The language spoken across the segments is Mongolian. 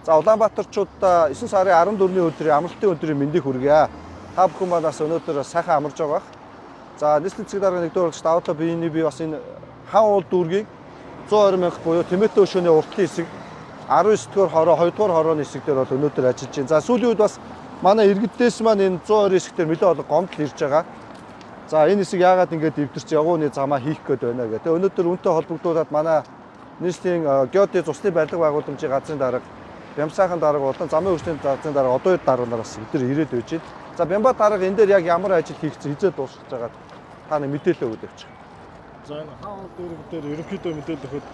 За Улаанбаатарчуудаа 9 сарын 14-ний өдрийн амралтын өдрийн мэндийг хүргье. Та бүхэн манаас өнөөдөр сайхан амарч байгаа. За нийслэлийн засаг дарганы нэгдүгээр урагш даваа биений би бас энэ хан уул дүүргийг 120 мянга буюу Тэмээтэй өшөөний уртлын хэсэг 19 дугаар хороо 2 дугаар хорооны хэсэг дээр бол өнөөдөр ажиллаж байна. За сүүлийн үед бас манай иргэдээс маань энэ 120 хэсэг дээр нэлээд олон гомдол ирж байгаа. За энэ хэсэг яагаад ингэж дэвтэрч явгууны замаа хийх гээд байна гэдэг. Өнөөдөр үүнтэй холбогдуулаад манай нийслэлийн геодын цусны барилга байгууламжийн газрын дарга Бямсаахан дарга болон замын хөгжлийн газрын дарга одоо дарга нараас өдөр ирээд байж байна. За Бямба дарга энэ дээр яг ямар ажил хийгдсэн хизээ дуусгаж байгаа та нэг мэдээлэл өгөөд явчих. За энэ хаан дүүрэг дээр ерөнхийдөө мэдээлэл өгөхөд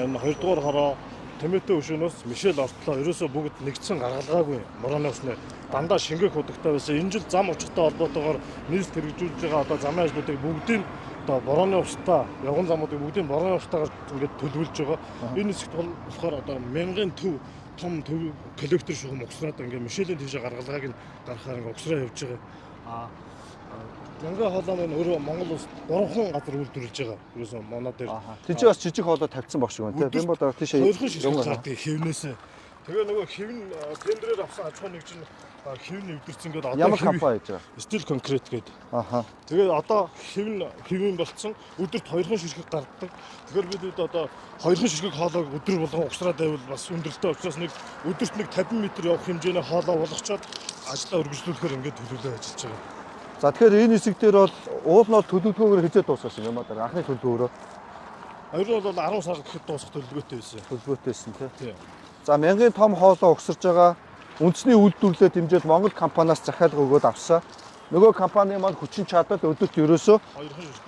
энэ 2 дугаар хороо Тэмээтэй өшөөнөөс Мишель ортлоо ерөөсөө бүгд нэгдсэн гаргалгаагүй морооны усны дандаа шингээх удагтай байсан. Энэ жил зам учиртай холбоотойгоор нийслэл хэрэгжүүлж байгаа одоо замын ажлуудыг бүгдийг одоо борооны устаа явган замуудыг бүгдийг борооны устаагаар ингээд төлөвлөж байгаа. Энэ хэсэгт болохоор одоо мянган төв том төв коллектор шугам угсраад ингээд Мишелийн тийшээ гаргалгааг нь гаргахаар ингээд угсраа явж байгаа. Гангай хоолой маань өөрөө Монгол улсад 3хан газар үйлдвэрлэж байгаа. Ерөөсөө манай дээр. Тэнд бас жижиг хоолой тавьсан баг шиг байна тийм. Бямба дарга тийшээ өөрхөн ширхэг гардаг хэвнээсээ. Тэгээ нөгөө хэвн тендерээр авсан аж ахуйн нэгж нь хэвн нэвдэрсэн гэдэг одоо ямар компани хийж байгаа? Стил конкрет гэдэг. Тэгээ одоо хэвн болцсон өдөрт 2хан ширхэг гардаг. Тэгэхээр бид одоо 2хан ширхэг хоолойг өдөр болгон угсраад байвал бас өндөрлөлтөө учраас нэг өдөрт нэг 50 м явах хэмжээний хоолой болгочоод ажлаа үргэлжлүүлэхээр ингээд төлөвлөө ажиллаж байгаа. За тэгэхээр энэ хэсэг дээр бол уулноо төлөвлөгөөгөр хизээ дуусгасан юм аа. Анхны төлөвлөгөөрөө. Хоёр нь бол 10 сар гэхэд дуусах төлөвлөгөөтэй байсан. Төлөвлөгөөтэйсэн тийм. За мянган том хоолой угсарж байгаа үндэсний үйлдвэрлэлээ дэмжиж Монгол компаниас захиалга өгөөд авсан. Нөгөө компани маань хүчин чадал өдөрт ерөөсөө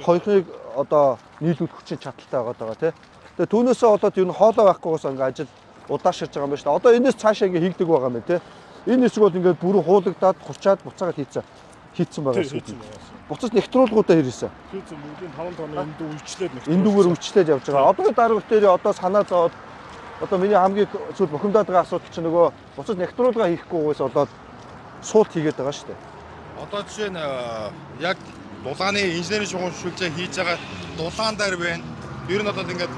хоёрыг одоо нийлүүлэх хүчин чадалтай байгаа тийм. Тэгээ түүнээсээ болоод ер нь хоолой байхгүйгээс ингээ ажил удаашрж байгаа юм байна шүү дээ. Одоо энэс цаашаа ингээ хийгдэг байгаа юм байна тийм. Энэ хэсэг бол ингээ бүрэн хуулагдаад хурчаад буцаагаад хийцэн байгаа юм. Буцаж нэвтрүүлгуудаа хийсэн. Хийцэн бүгдийн 5 тонны энд үйлчлээд нэвтрүүлсэн. Эндүүгээр үйлчлээд явж байгаа. Одоо дарга дээр одоо санаа зовоод одоо миний хамгийн зүйл бухимдаад байгаа асуудал чинь нөгөө буцаж нэвтрүүлга хийхгүйгээс болоод суулт хийгээд байгаа шүү дээ. Одоо жишээ нь яг дулааны инженерийн шугам шүлжээ хийж байгаа дулаан дээр байна. Ер нь одоо ингээд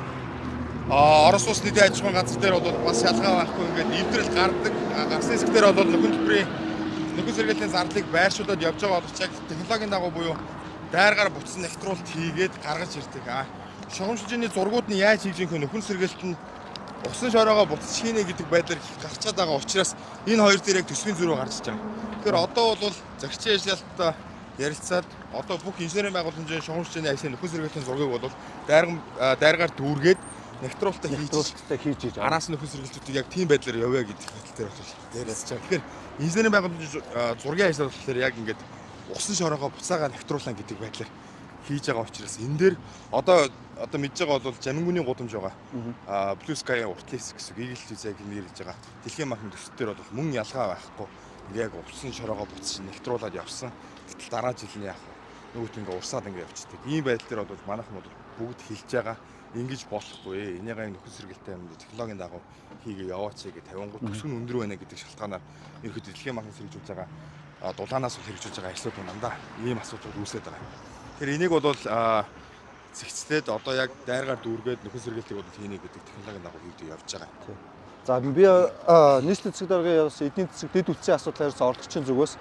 Орос улс нийтийн аж ахуйн газар дээр бол бас шалгаа байхгүй ингээд нэвтрэл гардаг. Гарсан хэсэг дээр бол нөхөн сэргээлийн зарлыг байршуулад явж байгаа боловч яг технологийн дагуу буюу дайргаар буцсан нэвтрүүлэлт хийгээд гаргаж ирдэг. Шугам шүлжээний зургууд нь яаж хийж ийх вэ? Нөхөн сэргээлт нь усан шороогоо буцаж хийнэ гэдэг байдлаар гарчаад байгаа учраас энэ хоёр дээр яг төсвийн зөрүү гарч иж байгаа. Тэгэхээр одоо бол зохицын ажиллалтаа ярилцаад одоо бүх инженерийн байгууламжийн шугам шүлжээний ажлын нөхөн сэргээлийн зургийг бол дайргаар дүүргээд нэвтрүүлэлтээ хийж араас нөхөн сэргээлтүүдийг яг тийм байдлаар явъя гэдэг батал дээр бол яриад байгаа. Тэгэхээр инженерийн байгууламжийн зургийн ажил болохоор яг ингээд усан шороогоо буцаага нэвтрүүлэн гэдэг байдлаар хийж байгаа учраас энэ дээр одоо мэдж байгаа бол Жанингүний гудамж байгаа. Blue Sky уртлын хэсэг гэсэн Eagle Tizag нэрж байгаа. Дэлхийн банкны төсөлтөр бол мөн ялгаа байхгүй. Ингээ яг усан шороогоо буцаж нэвтрүүлээд явсан. Гэтэл дараа жил нь яг нөгөөт ингээ урсаад ингээ явчихдаг. Ийм байдал дээр бол манайхан бол бүгд хэлж байгаа. Ингэж болохгүй. Энийгээ нөхөн сэргээлтэй юм технологийн дагуу хийгээ яваач гэж 50 төсөв нь өндөр байна гэдэг шалтгаанаар ерөөд дэлхийн банкны хэрэгжүүлж байгаа дулаанаас хэрэгжүүлж байгаа ажлууд дандаа ийм асуудал үүсээд байгаа. Тэгэхээр энийг бол зэгцлээд одоо яг дайргаар дүүргээд нөхөн сэргээлтийг бол хийнэ гэдэг технологийн дагуу хийгдэж явж байгаа. За би нийслэлийн засаг даргын эдийн засаг дэд үтсийн асуудлаар орлогчийн зүгээс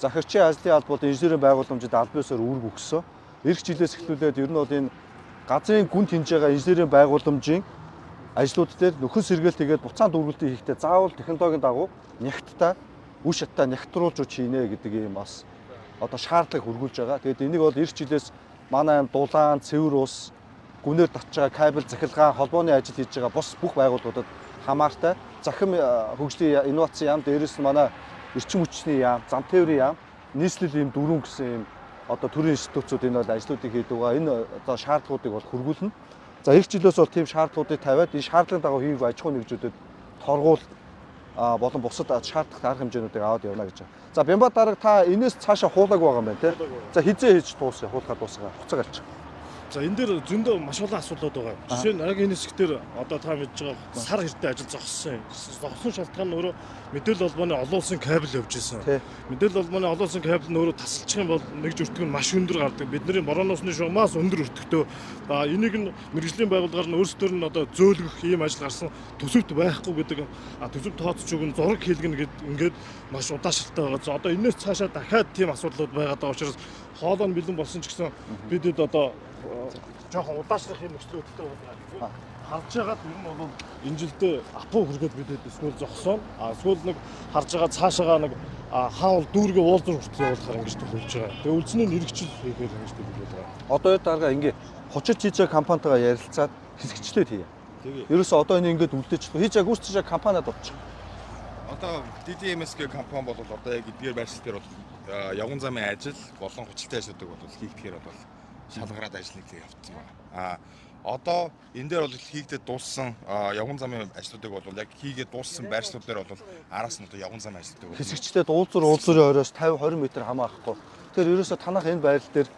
захирчийн ажлын албад инженерийн байгууламжид аль биесээр үүрэг өгсөн. Ирэх жилээс эхлүүлээд ер нь бол энэ газрын гүнд хинж байгаа инженерийн байгууламжийн ажлууд дээр нөхөн сэргээлт хийгээд буцаан дүүргэлтийг хийхдээ заавал технологийн дагуу нягттай үе шаттай нягтруулж хийнэ гэдэг ийм бас одоо шаардлага хөргүүлж байгаа. Тэгээд энийг бол ирэх жилээс манай дулаан, цэвэр ус, гүнээр татж байгаа кабель захиргаан холбооны ажил хийж байгаа бус бүх байгууллагуудад хамаартай захим хөгжлийн инновацийн яам, дээрээс нь манай эрчим хүчний яам, зам тээврийн яам, нийслэл ийм дөрвөн гэсэн ийм одоо төрийн институцууд энэ бол ажлуудыг хийдэг байгаа. Энэ одоо шаардлагуудыг бол хөргүүлнэ. За ирэх жилээс бол тийм шаардлагуудыг тавиад энэ шаардлагын дагуу хийх аж ахуйн нэгжүүдэд торгуул болон бусад шаардлагатай арга хэмжээнүүдийг аваад явна гэж байна. За Бямба дарга та энэс цаашаа хуулаг байгаа юм байна тий. За хизээ хийж дуусгая, хуулахаа дуусгаа. Хуцаг алж. За энэ дээр зөндөө маш олон асуудлууд байгаа. Жишээ нь яг энэ хэсгээр одоо та мэдж байгаа сар хэртэй ажил зогссон. Зогсон шалтгаан нь өөрөө мэдээлэл холбооны олон улсын кабель явж исэн. Мэдээлэл холбооны олон улсын кабель нь өөрөө тасалчих юм бол нэг өртөг нь маш өндөр гардаг. Бидний борооны усны шугамаас өндөр өртөгтэй. Энийг нь мэрэгжлийн байгууллагаар нь өөрсдөр нь одоо зөөлгөх ийм ажил гарсан төсөвт байхгүй гэдэг. Төсөв тооцож өгөн зураг хийлгэнэ гэд ингээд маш удаашралтай байгаа. Одоо энэс цаашаа дахиад тийм асуудлууд байгаад байгаа учраас хоолой нь бэлэн болсон ч гэсэн бидэд одоо жоохон удаашрах юм нөхцөлөдтэй байна. Харж байгаад ер нь бол энэ жилдээ апуу хүргээд бидэд эсвэл зогсоно. Эсвэл нэг харж байгаа цаашаага нэг хаал дүүргээ уулзар хүртэл явуулахаар ингэж төлөвлөж байгаа. Тэгээ үлдсэний нэрэгчл хийхээр ингэж төлөвлөж байгаа. Одоо дарга ингээ хочиж хийж байгаа компанитайгаа ярилцаад хэсэгчлээд хийе. Тэгээ. Ерөөсөө одоо энэ ингээд үлдээж хийж байгаа гүйцэтгэж байгаа компаниад болчих. Одоо DDMS гэх компани бол одоо яг эдгээр байршил дээр бол явган замын ажил болон хүчилтэй ажлуудыг бол хийгдэхээр бол шалгараад ажлыг явуулсан байна. Одоо энэ дээр бол хийгдээд дууссан явган замын ажлуудыг бол яг хийгээд дууссан байршлууд дээр бол араас нь одоо явган замын ажлуудыг хэсэгчлээд уулзрын оройс 50-20 м хамаахгүй. Тэгэхээр ерөөсөө танах энэ байрал дээр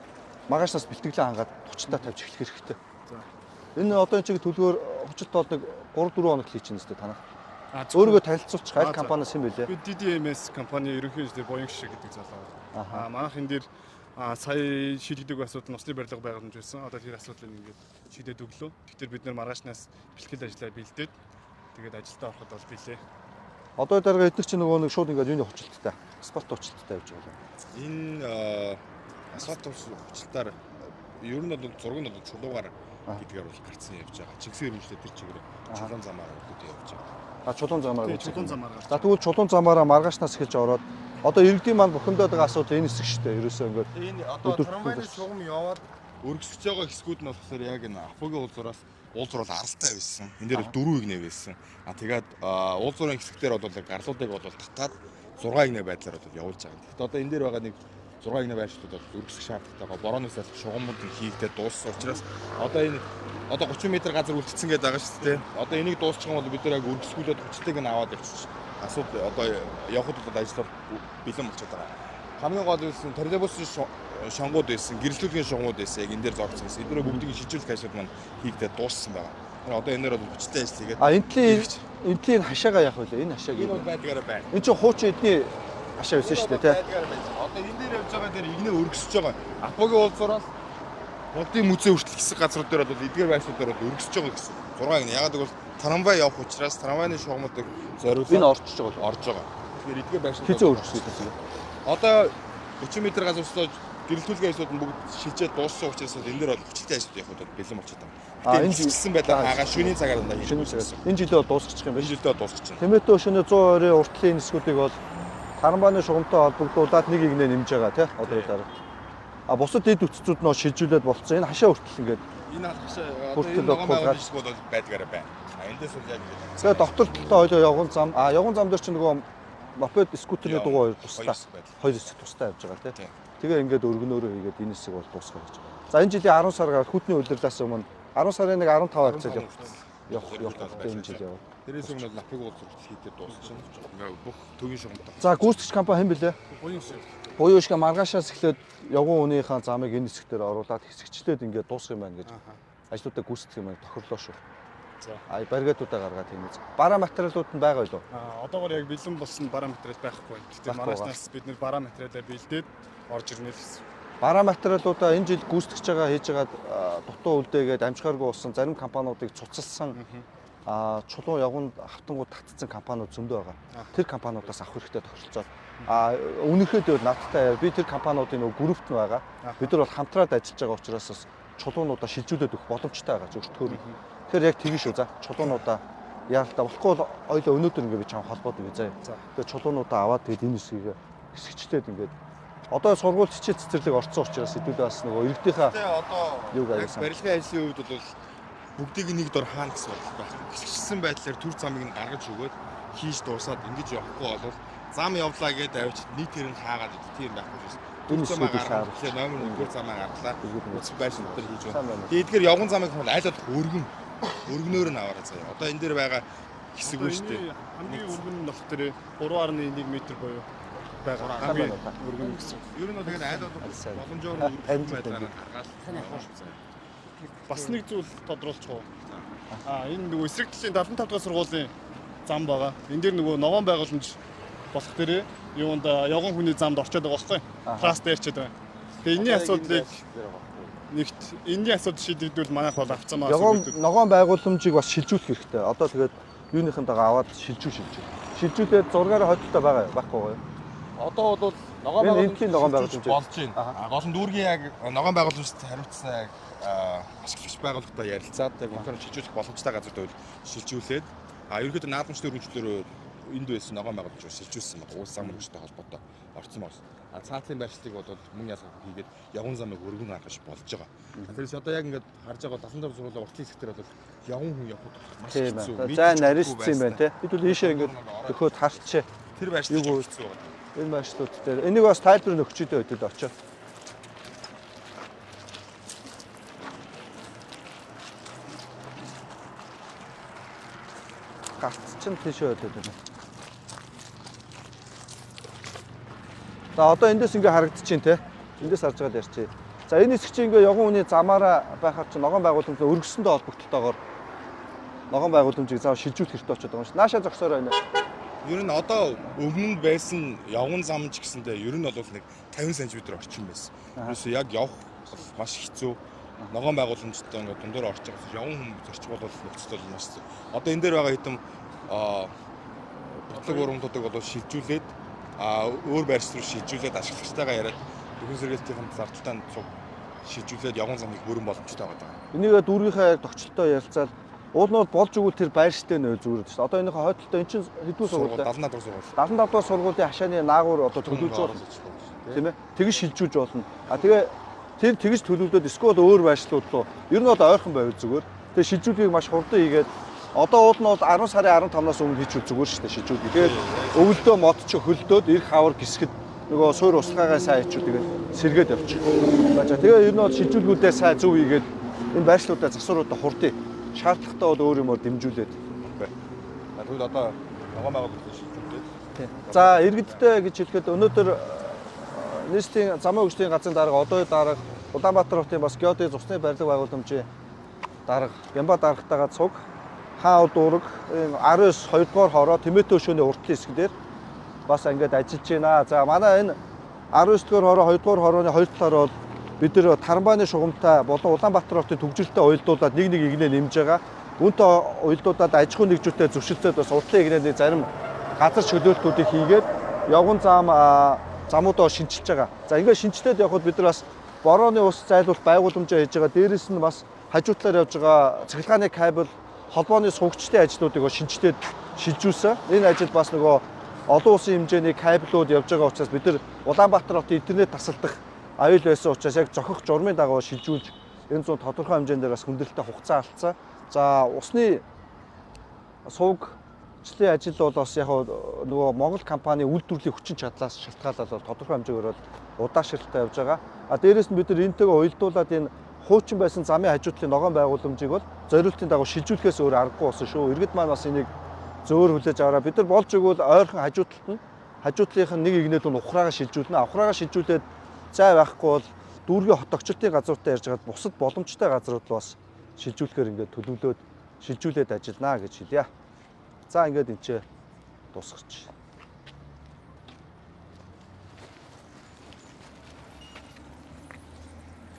маргаашнаас бэлтгэлээ хангаад хүчтэй тавьж эхлэх хэрэгтэй. Энэ одоо энэ чиг төлгөөр хүчит бол нэг 3-4 хоног хийчихнэ үстэй танах. Өөрийгөө танилцуулчих аль компаниас юм бэлээ? Би DDMS компани ерөнхий инженер Боён Гişэг гэдэг залуу. Манайх энэ дээр сая шийдэгдэг асуудал нь усны барилга байгууламж байсан. Одоо тэр асуудлыг ингээд шийдээд өглөө. Тэгэхээр бид нэр маргаашнаас бэлтгэл ажлаа бэлдээд тэгээд ажилдаа ороход бол билээ. Одоо дарга эдгээр чинь нөгөө нэг шууд ингээд юуны хүчилттэй. Спорт хүчилттэй явж байгаа. Энэ асфальт хүчилтээр ер нь бол зураг нь бол чулуугаар гэдгээр бол гарцсан явж байгаа. Чигсээр хэмжлээ тэр чигээр чулуун замаар өгдөө явж байгаа. Чулуун замаар. Чулуун замаар. За тэгвэл чулуун замаараа маргаашнаас эхэлж ороод одоо иргэдийн маань бухимдаад байгаа асуудал энэ хэсэг шүү дээ. Ерөөсөө ингээд энэ одоо трамвайны шугам яваад өргөсөж байгаа хэсгүүд нь болохоор яг энэ Апогийн уулзуураас уулзуур бол аралтай байсан. Энэ дээр 4 игнэ байсан. Тэгээд уулзуурын хэсгээр бол гарлуудыг бол татаад 6 игнэ байдлаар бол явуулж байгаа. Тэгэхдээ одоо энэ дээр байгаа нэг 6 игнэ байршлууд бол өргөсөх шаардлагатай байгаа. Борооноос шугамууд нь хийгдээд дууссан учраас одоо энэ 30 м газар үлдсэн гэдэг байгаа шүү дээ. Одоо энийг дуусчих юм бол бид нэр яг өргөсгүүлээд хүчтэйг нь аваад явчих. Асуудал одоо явхад бол ажиллах бэлэн болчиход байгаа. Хамгийн гол нь троллейбусын шонгууд байсан, гэрчлэлийн шонгууд байсан. Яг энэ дээр зогцсон. Эдгээр бүгдийг шижүүлэх ажлууд маань хийгдээд дууссан байгаа. Одоо энэ дээр бол хүчтэй ажил хийгээд энтлийн хашаага яах вэ? Энэ хашааг энэ бол байдгаараа байна. энэ чинь хуучин эдний хашаа байсан шүү дээ, тий. Одоо энэ дээр явж байгаа дээр игнээ өргөсөж байгаа. Апогийн уулзуураас Монголын музей хүртэл хэсэг газрууд дээр бол эдгээр байршлууд дээр бол өргөсөж байгаа гэсэн. 6 игнэ. Ягаад гэвэл трамвай явах учраас трамвайны шугамуудыг зориулсан. Энэ орж байгаа. Орж байгаа. Тэгэхээр эдгээр байршлууд хэзээ өргөсөж байгаа. Одоо 30 м газарчлаа гэрэлтүүлгийн ажлууд нь бүгд шилжээд дууссан учраас энэ дээр бол хүчтэй ажлууд явах бол бэлэн болчиход байгаа. Энэ жилсэн байлаа хаага шөнийн цагаар даа хийж байгаа. Энэ жилдээ бол дуусчих юм байна. Энэ жилдээ дуусчих чинь. Тэмээтэй өшөөнө 120 уртлын нисгүүдийг бол тарамбааны шугамтай холбогдуулаад нэг игнэ нэмж байгаа тий. Одоо дараа. Бусад дэд үтцүүд нөө шилжүүлээд болцсон. Энэ хашаа хүртэл ингээд энэ хашаа одоо энэ байгаа хэсгүүд бол байдгаараа байна. Эндээс бол яг ингэ. Тэгээ доктор талтай хоёлоо явган зам. Явган зам дээр чинь нөгөө мопед скутерны дугуй хоёр тустай. Хоёр хэсэг тустай явж байгаа тий. Тэгээ ингээд өргөнөөрөө хийгээд энэ хэсэг бол дуусгах гэж байгаа. За энэ жилийн 10 сар хүүтний удирлаас өмнө 10 сарын нэг 15 хавцад явах энэ жил яваа. Тэрээс өмнө бол Апогийн уулзуур хийгээд дуусчихсан. Ингээ бүх төвийн шугамтай. За гүйцэтгэгч компани хэн бэлээ? Боён Гişэг маргаашаас эхлээд явган үнийхээ замыг энэ хэсгээр оруулаад хэсэгчлээд ингээд дуусгах юм байна гэж ажлуудаа гүйцэтгэх юм байна тохирлоо шүү. За. Баригатуудаа гаргаад хийнэ. Бараа материалууд нь байгаа юу? Одоогоор яг бэлэн болсон бараа материал байхгүй. Гэхдээ маргаашнаас бид нэр бараа материалаа бэлдээд орж ирнэ л гэсэн. Бараа материалуудаа энэ жил гүйцэтгэж байгаа хийж байгаа дутуу үлдээгээд амжихааргүй болсон зарим компаниудыг цуцалсан чулуун явганд автангууд татцсан компаниуд зөндөө байгаа. Тэр компаниудаас авах хэрэгтэй тохиролцоо. Үнэхээр бол надтай би тэр компаниудын нөгөө группт нь байгаа. Бид нар бол хамтраад ажиллаж байгаа учраас бас чулуунуудаа шилжүүлээд өгөх боломжтой байгаа зөвхөн. Тэгэхээр яг тэгэн шүү. За чулуунуудаа яалтаа болохгүй бол ойлоо өнөөдөр ингээд би чам холбоод өгье заа. Тэгээд чулуунуудаа аваад тэгээд энэ хэсгийг хэсэгчлээд ингээд одоо сургууль хичээл цэцэрлэг орцсон учраас хэдүүлээ бас нөгөө иргэдийнхаа одоо юуг аяасан. Барилгын ажлын үед бол бүгдийг нэг дор хаана гэсэн бодлого байна. Хэсэгчсэн байдлаар төр замыг нь гаргаж өгөөд хийж дуусаад ингэж явахгүй бол зам явлаа гэдээ авч нийтээр нь хаагаад тийм байхгүй шээ. Энэ зүйл шаардлага. Тэгэхээр номер 1-р замаа гарлаа. Үсэг байшин дотор хийж байна. Тэгээд эдгээр явган замыг хол айлд өргөнөөр нь аваарай заяа. Одоо энэ дээр байгаа хэсэг үү шүү дээ. Хамгийн өргөн нь болох дээр 3.1 м буюу байгаа. Хамгийн өргөн гэсэн. Ер нь бол тэгээд айлд боломжоор өргөн байдлаар гаргаад. бас нэг зүйл тодруулчих уу. Энэ нөгөө эсрэг талын 75 дахь сургуулийн зам байгаа. Энэ дээр нөгөө ногоон байгууламж болох дээрээ юунд явган хүний замд орчод байгаа байхгүй. Трасс дээрчээд байна. Тэгээ энэний асуудлыг нэгт энэний асуудал шийдэгдвэл манайх бол авцсан маа. Ногоон байгууламжийг бас шилжүүлэх хэрэгтэй. Одоо тэгээд юуныхын дагаа аваад шилжүүлээд зургаараа хоцтой байгаа юу? Байхгүй юу? Одоо бол ногоон байгууламж болж байна. Гол нь дүүргийн яг ногоон байгууламжт хариуцсан яг ашиглаж байгууллагатай ярилцаад яг өнөөдөр шилжүүлэх боломжтой газар дээр шилжүүлээд ерөнхийдөө наадамчны өргөжлөөр энд байсан ногоон байгууламж шилжүүлсэн байна. Уус зам өргөжтэй холбоотой орцсон байна. Цаатлын байршлыг бол мөн ялгах хийгээд явган замыг өргөн гаргаж болж байгаа. Тэгэхээр одоо яг ингээд харж байгаа 75 сургуулийн уртлын хэсгээр бол явган хүн явхад маш хэцүү. За нарийнцсан юм байна те. Бид бол ийшээ ингээд төхөөд харчээ. Тэр байршлыг хэцүү байна. Энэ байршлууд дээр энийг бас тайлбар нөхчөдөө өдөд очоо. Гарц чинь тийшээ өдөд байна. За одоо эндээс ингээ харагдчихээн те. Эндээс харж байгаад ярьчих. За энэ хэсэг чинь ингээ явган хүний замаараа байхаар чинь ногоон байгууламж өргөсөндөө холбогдолтойгоор ногоон байгууламжийг заав шилжүүлэх хэрэгтэй болчиход байгаа юм шиг. Нааша зогсоор байна. Ер нь одоо өмнө байсан явган зам ч гэсэндээ ер нь бол нэг 50 см орчим байсан. Ерөөсөө яг явах маш хэцүү. Ногоон байгууламжтай ингээ дундуур орчих гэсэн явган хүн зорчих бол нөхцөл бол маш хэцүү. Одоо энэ дээр байгаа хэдэн бодлого урамтуудыг бол шилжүүлээд өөр байрш руу шилжүүлээд ашиглагчтайгаа яриад дөрвөн сэргээлтийн зардалтай цуг шилжүүлээд явган замыг бүрэн боломжтой байгаа. Энийгээ дүүргийнхээ тогтчлолтой ярилцаад уул нь болж өгвөл тэр байрштай нөө зүгээр шүү дээ. Одоо энийхээ хойдолтой эн чинь хэдэн сургууль? 75 дахь сургууль. 75 дахь сургуулийн хашааны наагур одоо төлөвлөж болно. Тийм ээ. Тэгж шилжүүлж болно. Тэгээ тэр тэгж төлөвлөд эсвэл өөр байршлууд руу ер нь бол ойрхон байвал зүгээр. Тэгээ шилжүүлгийг маш хурдан хийгээд одоо уул нь бол 10 сарын 15-наас өмнө хийчихвэл зүгээр шүү дээ шилжүүлгийг. Тэгээд өвөлдөө мод ч хөлдөөд ирэх хавар гисгэд нөгөө суур устгаагаа сайн хийчихв тэгээд сэргээд явчих. Тэгээ ер нь бол шилжүүлгүүдээ сайн зөв хийгээд энэ байршлуудаа засваруудаа хурдыг шаардлагатай бол өөр юмор дэмжүүлээд. Тэгвэл одоо ногоон байгууллагыг шилжүүлээд. За иргэдтэй гэж хэлэхэд өнөөдөр нийслэлийн замын хөгжлийн газрын дарга одоогийн дарга Улаанбаатар хотын бас геодын цусны барилга байгууламжийн дарга Гямба даргатайгаа цуг хаа дураг 19 2 дугаар хороо Тэмэтэ өшөөний уртлын хэсгээр бас ингээд ажиллаж байна. За манай энэ 19 дугаар хороо 2 дугаар хорооны хоёр талаар бол бид нэр Таранбааны шугамтай болон Улаанбаатар хотын төвжилтэй уялдуулаад нэг игнээ нэмж байгаа. Үүнтэй уялдуулаад аж ахуйн нэгжүүдэд зөвшөлтөд бас уртлын игнээний зарим газар чөлөөлтүүдийг хийгээд явган замуудаа шинчилж байгаа. За ингээд шинжилээд явхад бид нар бас борооны ус зайлуулах байгууламжаа хийж байгаа. Дээрээс нь бас хажуу талаар явж байгаа цахилгааны кабель холбооны сувгчдын ажлуудыг шинжилээд шилжүүлсэн. Энэ ажил бас нөгөө олон улсын хэмжээний кабелүүд явж байгаа учраас бид нар Улаанбаатар хотын интернет тасалдах аюул байсан учраас яг зохих журмын дагуу шилжүүлж энэ зүүн тодорхой хэмжээндээр бас хүндрэлтэй хугацаа алдсан. За усны сувгчдын ажил бол бас яг нөгөө Монгол компани үйлдвэрлэлийн хүчин чадлаас шалтгаалаад тодорхой хэмжээгээр удаашралтай явж байгаа. Дээрээс нь бид нар энэтэйгээ уялдуулаад энэ хуучин байсан замын хажуу талын ногоон байгууламжийг бол зориултын дагуу шилжүүлэхээс өөр аргагүй болсон шүү. Иргэд маань бас энийг зөөр хүлээж аваараа бид нар болж өгвөл ойрхон хажуу талынх нь нэг игнээд ухраагаа шилжүүлнэ. Ухраагаа шилжүүлээд зай байхгүй бол дүүргийн хот тогтчлтын газруудаа ярьж байгаад бусад боломжтой газрууд бас шилжүүлэхээр ингээд төлөвлөөд шилжүүлээд ажиллана гэж хэлье. За ингээд энэ ч дуусгач.